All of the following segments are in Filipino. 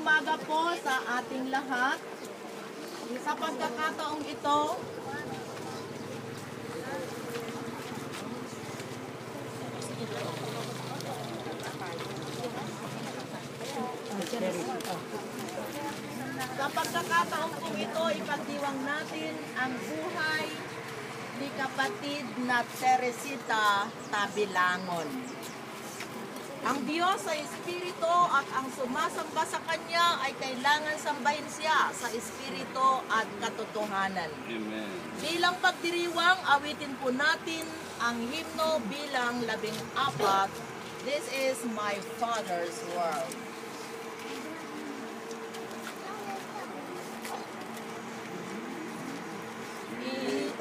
umaga po sa ating lahat. Sa pagkakataong ito, ipagdiwang natin ang buhay ni kapatid na Teresita Tabilangon. Ang Diyos ay Espiritu at ang sumasamba sa Kanya ay kailangan sambahin siya sa Espiritu at katotohanan. Amen. Bilang pagdiriwang, awitin po natin ang himno bilang 14. This is my Father's world.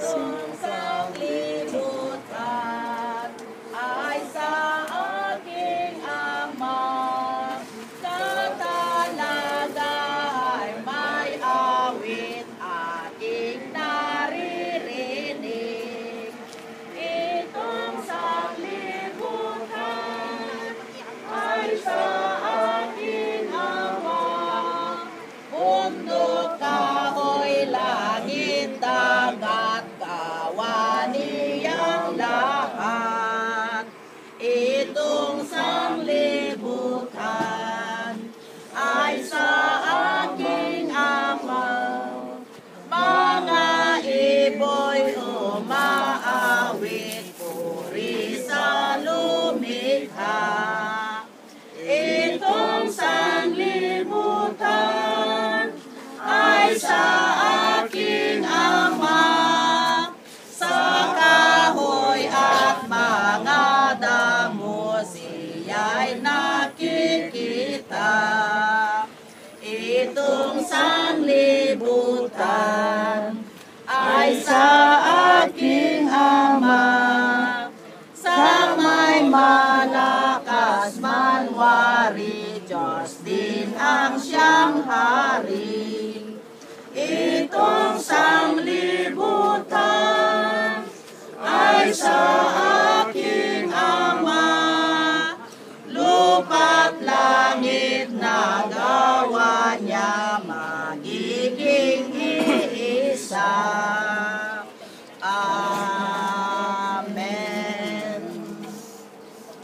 Itong sanglibutan ay sa aking Ama, sa talaga ay may awit aking naririnig. Itong sanglibutan ay sa aking Ama, bundok, kahoy, langit, dagat, gawa niyang lahat. Itong sanglibutan ay sa aking Ama, mga iboy umaawit, puri sa lumikha. Itong sanglibutan ay sa aking Ama, sa kahoy at mga damo siya'y nakikita. Itong sanglibutan ay sa aking Ama, sa may malakas manwari, Diyos din ang siyang hari. Itong sanglibutan ay sa aking Ama, lupa't langit na gawa niya, magiging iisa. Amen.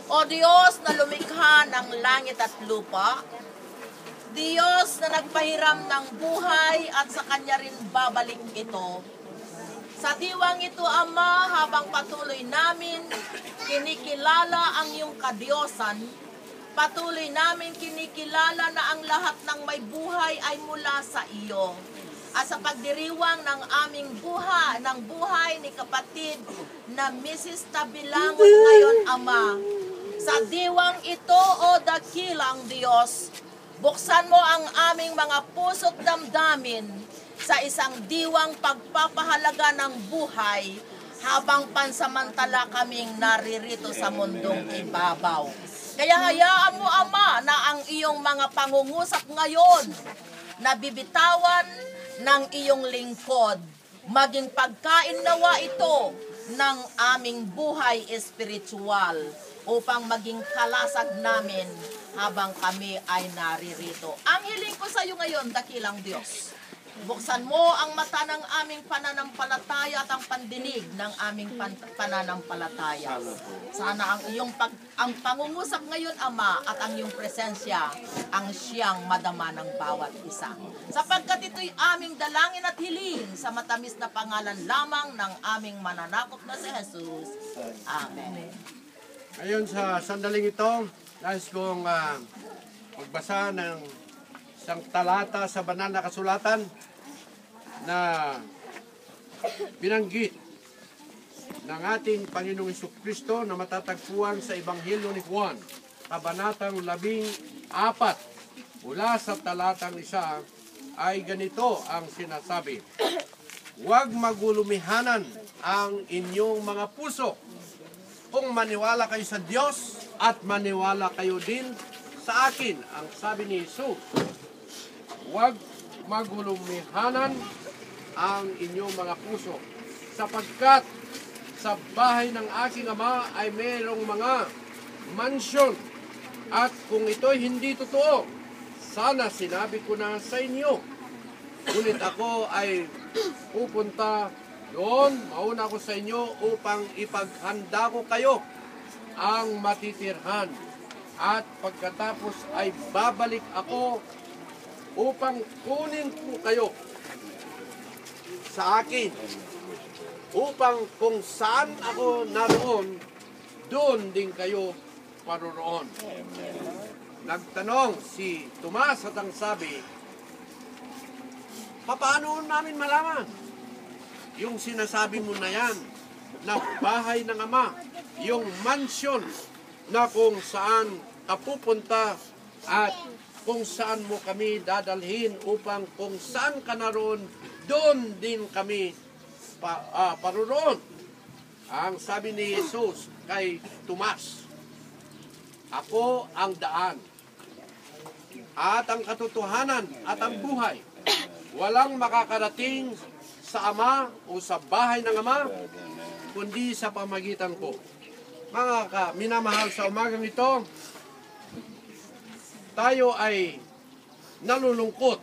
O Diyos na lumikha ng langit at lupa, Diyos na nagpahiram ng buhay at sa Kanya rin babalik ito. Sa diwang ito, Ama, habang patuloy namin kinikilala ang iyong kadyosan, patuloy namin kinikilala na ang lahat ng may buhay ay mula sa iyo. At sa pagdiriwang ng aming buhay ni kapatid na Mrs. Tabilangon ngayon, Ama, sa diwang ito, O dakilang Diyos, buksan mo ang aming mga puso't damdamin sa isang diwang pagpapahalaga ng buhay habang pansamantala kaming naririto sa mundong ibabaw. Kaya hayaan mo, Ama, na ang iyong mga pangungusap ngayon na bibitawan ng iyong lingkod, maging pagkain nawa ito ng aming buhay espiritual upang maging kalasag namin habang kami ay naririto. Ang hiling ko sa iyo ngayon, dakilang Diyos, buksan mo ang mata ng aming pananampalataya at ang pandinig ng aming pananampalataya. Sana ang pangungusap ngayon, Ama, at ang iyong presensya ang siyang madama ng bawat isa. Sapagkat ito'y aming dalangin at hiling sa matamis na pangalan lamang ng aming mananakop na si Jesus. Amen. Ngayon sa sandaling ito, nais kong magbasa ng isang talata sa banal na kasulatan na binanggit ng ating Panginoong Jesucristo na matatagpuan sa Ebanghelyo ni Juan, kabanatang 14, mula sa talatang 1, ay ganito ang sinasabi: huwag magulumihanan ang inyong mga puso. Kung maniwala kayo sa Diyos at maniwala kayo din sa akin, ang sabi ni Jesus, huwag magulumihanan ang inyong mga puso, sapagkat sa bahay ng aking Ama ay mayroong mga mansyon, at kung ito'y hindi totoo, sana sinabi ko na sa inyo. Ngunit ako ay pupunta doon, mauna ako sa inyo upang ipaghanda ko kayo ang matitirhan. At pagkatapos ay babalik ako upang kunin ko kayo sa akin. Upang kung saan ako naroon, doon din kayo paroroon. Nagtanong si Tomas at ang sabi, paano namin malaman? Yung sinasabi mo na yan, na bahay ng Ama, yung mansion na kung saan ka pupunta at kung saan mo kami dadalhin upang kung saan ka naroon, doon din kami paroroon. Ang sabi ni Jesus kay Tomas, ako ang daan at ang katotohanan at ang buhay. Walang makakarating sa Ama o sa bahay ng Ama, kundi sa pamagitan ko. Mga minamahal, sa umagang ito, tayo ay nalulungkot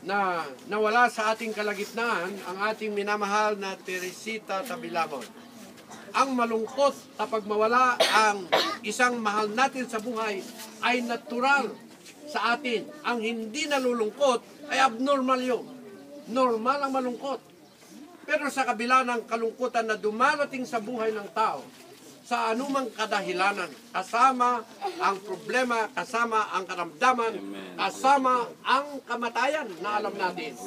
na nawala sa ating kalagitnaan ang ating minamahal na Teresita Tabilangon. Ang malungkot kapag mawala ang isang mahal natin sa buhay ay natural sa atin. Ang hindi nalulungkot ay abnormal yun. Normal ang malungkot. Pero sa kabila ng kalungkutan na dumarating sa buhay ng tao, sa anumang kadahilanan, kasama ang problema, kasama ang karamdaman, kasama ang kamatayan na alam natin.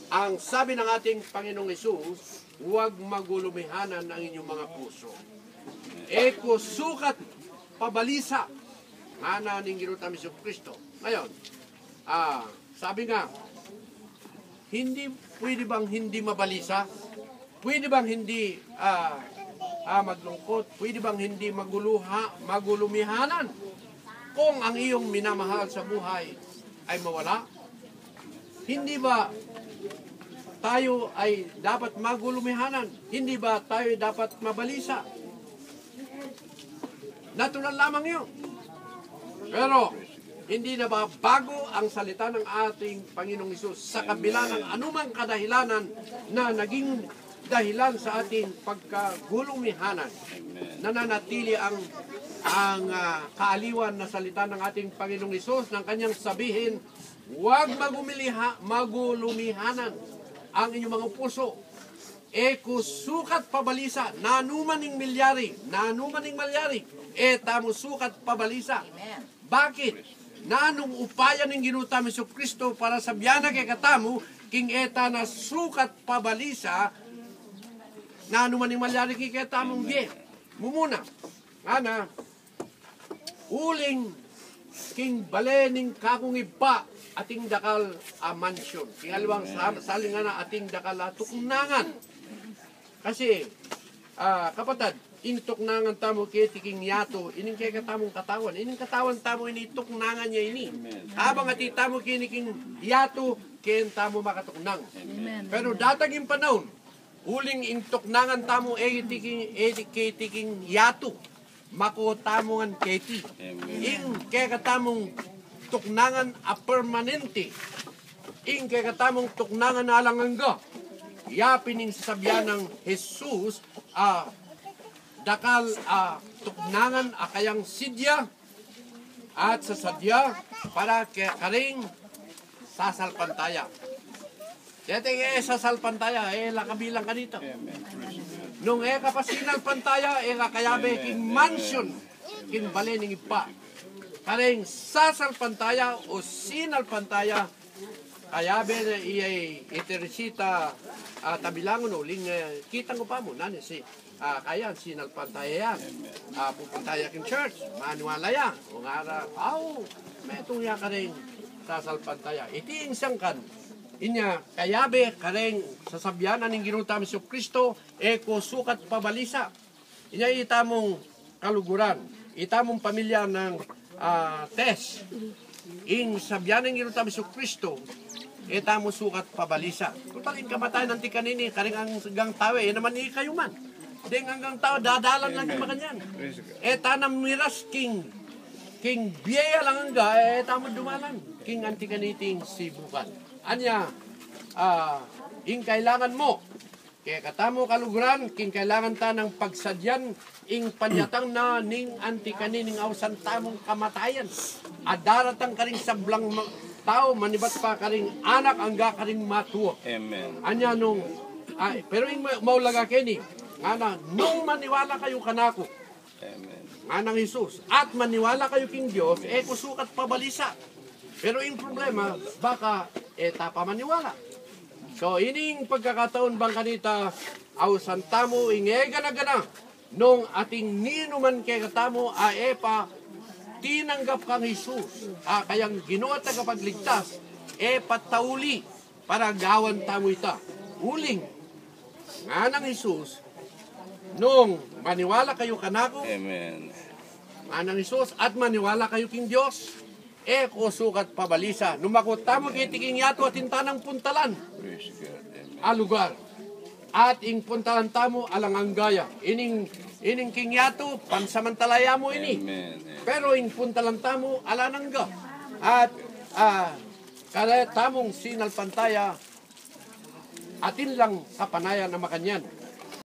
Ang sabi ng ating Panginoong Hesus, huwag magulumihanan ang inyong mga puso. Eko sukat pabalisa, nga na ning ginutam ni Kristo. Ngayon, sabi nga, pwede bang hindi mabalisa? Pwede bang hindi maglungkot? Pwede bang hindi magulumihanan? Kung ang iyong minamahal sa buhay ay mawala, hindi ba tayo ay dapat magulumihanan? Hindi ba tayo dapat mabalisa? Natural lamang yun. Pero, hindi na ba bago ang salita ng ating Panginoong Hesus sa kabila ng anumang kadahilanan na naging dahilan sa ating pagkagulumihanan? Nananatili ang kaaliwan na salita ng ating Panginoong Hesus ng kanyang sabihin, huwag magulumihanan ang inyong mga puso. Kusukat pabalisa, nanumaning milyari, tamo sukat pabalisa. Bakit? Nanong upaya ng ginuta ni Kristo para sa biyana kay katamu, king eta na sukat pabalisa, nanumaning milyari kay katamong biye. Mumuna, ana, uling king balening kakong iba ating dakal mansion. King alwang saling na ating dakal tuknangan. Kasi, kapatid, inituknangan tamo kay tiking yato, ining kay katamong katawan. Ining katawan tamo inituknangan niya ini. Habang ati tamo kiniking yato, kaya tamo makatuknang. Pero datang yung panahon, uling intuknangan tamo kay tiking yato, makotamongan keti. Ing kay katamong tuknangan a permanente. Ing kay katamong tuknangan na alanganga. Yapining sasabihan ng Jesus, dakal tuknangan akayang sidya at sa sadya para karing sasalpantaya. Kaya sasalpantaya, lakabilang ka dito. Nung kapasinal pantaya, kakayabe king mansion, king balening ipa. Karing sasalpantaya o sinalpantaya, kayabe na iteresita Tabilangon uling kitang ko pa mo nani si kayan sinalpantaya yan pupuntaya king church manuala yan o nga may itong ya ka rin sasalpantaya itiing sangkan inya kayabe ka rin sasabyanan ng ginutam si Kristo sukat pabalisa inya itamong kaluguran itamong pamilya ng test ing sabyanan ng ginutam si Kristo mo sukat pabalisa. Tutalin kamatayan ng tikanini, karing hanggang tawe, naman kayo man. Deng hanggang tao, dadalan lang yung makanyan. Tanam miras king king biyaya lang ang ga, tamo dumalan. King antikaniting sibukan. Anya, ing kailangan mo, kaya katamo kaluguran, king kailangan ta ng pagsadyan, ing panyatang na ning antikanining awsan tamong kamatayan. Adaratang karing sablang tao, manibat pa karing anak, angga karing matuwa. Amen. Anya nung, pero ing maulaga kini, ana, nung maniwala kayo kanako, Amen. anang Jesus, at maniwala kayo king Diyos, kusukat pabalisa. Pero yung problema, baka tapa maniwala. So, ining pagkakataon bang kanita, awsan tamo, gana-gana, nung ating ninuman kay katamo, pa, tinanggap kang Jesus, kayang ginawa tagapagligtas, patauli, para gawan tamo ita. Uling, nga ng Jesus, nung maniwala kayo kanako, Amen. nga ng Jesus, at maniwala kayo king Diyos, kusukat pabalisa. Numakot tamo kitiking yato at hintanang puntalan, Praise God. Amen. lugar. At ing puntalan tamo alang ang gaya. Ining king yato, pansamantalaya mo ini. Amen. Pero ing puntalan tamo alanangga. At kada tamong sinal pantaya, atin lang sa panaya na makanyan.